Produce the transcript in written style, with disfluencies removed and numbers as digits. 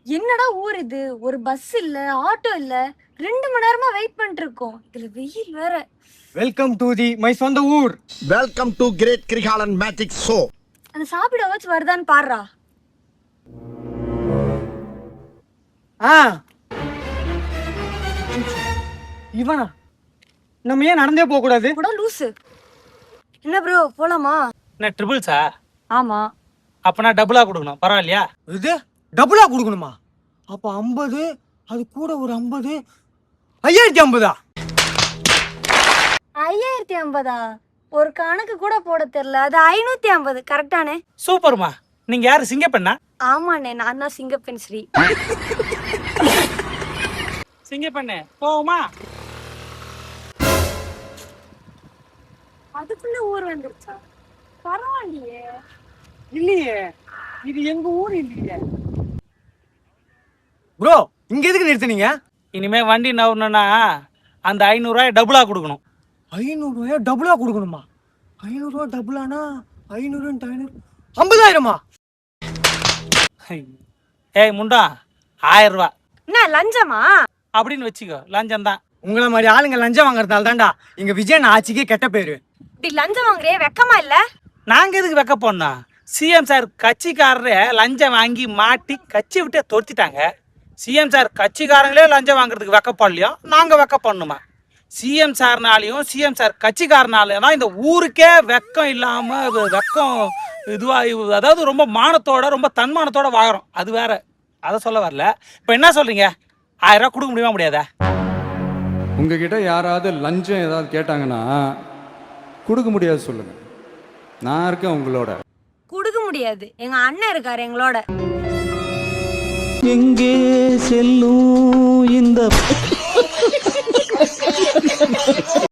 என்னடா ஊர் இது? ஒரு பஸ் இல்ல, ஆட்டோ இல்ல. 2 மணி நேரமா வெயிட் பண்ணிட்டு இருக்கோம். இதுல வெயில் வேற. வெல்கம் டு தி மை சொந்த ஊர். Welcome to great Kirikalan magic show. அந்த சாப்பிடவாச்சும் வருதான்னு பாருடா. இவனா? நம்ம ஏன் நடந்தே போக கூடாது? கூட லூசு. என்ன ப்ரோ போலாமா? என்ன ட்ரிபிள்ஸா? ஆமா. அப்பனா டபுளா கொடுக்கணும், பரவாயில்லையா? இது டபுளா கொடுக்கணுமா? அப்ப 50, அது கூட ஒரு 50, 5050. 5050. ஒரு கணக்கு கூட போட தெரியல. அது 550 கரெக்டானே? சூப்பர்மா. நீங்க யாரு, சிங்கப்பெண்ணா? ஆமாண்ணே, நான் தான் சிங்கப்பெண் ஸ்ரீ. சிங்கப்பெண்ணே போவோமா? அதுக்குள்ள ஊர் வந்துருச்சா? பரவாயில்லையே. இல்லையே, இது எங்க ஊர் இல்லையே. ப்ரோ, இங்க எதுக்கு நிறுத்துனீங்க? இனிமே வண்டி நவரணும்னா அந்த 500 ரூபாய் டபுளா கொடுக்கணும். 500 ரூபாய் டபுளா கொடுக்கணுமா? 500 ரூபாய் டபுளானா 500 500 50,000மா? ஏய் முண்டா, 1000 ரூபாய் என்ன லஞ்சமா? அப்படின்னு வச்சுக்கோ, லஞ்சம் தான். உங்களை மாதிரி ஆளுங்க லஞ்சம் வாங்குறதால தான்டா இங்க விஜயன் ஆட்சிக்கே கெட்ட பேரு. இப்படி லஞ்சம் வாங்குறே வெக்கமா இல்ல? நாங்க எதுக்கு வைக்க போனோம்? சிஎம் சார் கட்சிக்காரரே லஞ்சம் வாங்கி மாட்டி கட்சி விட்டே தொடுத்திட்டாங்க. சிஎம் சார் கட்சிக்காரங்களே லஞ்சம் வாங்குறதுக்கு வெக்கப்படலையோ, நாங்க வெக்க பண்ணுமா? சிஎம் சார்னாலையும் சிஎம் சார் கட்சிக்காரனாலையும் தான் இந்த ஊருக்கே வெக்கம் இல்லாம வெக்கம் இதுவா, அதாவது ரொம்ப மானத்தோட ரொம்ப தன்மானத்தோட வாங்குறோம். அது வேற, அதை சொல்ல வரல. இப்போ என்ன சொல்றீங்க? 1000 ரூபாய் கொடுக்க முடியுமா? முடியாதா? உங்ககிட்ட யாராவது லஞ்சம் ஏதாவது கேட்டாங்கன்னா கொடுக்க முடியாது சொல்லுங்க. நான் இருக்கேன் உங்களோட. குடுக்க முடியாது. எங்க அண்ணன் இருக்காரு எங்களோட. எங்கே செல்லும் இந்த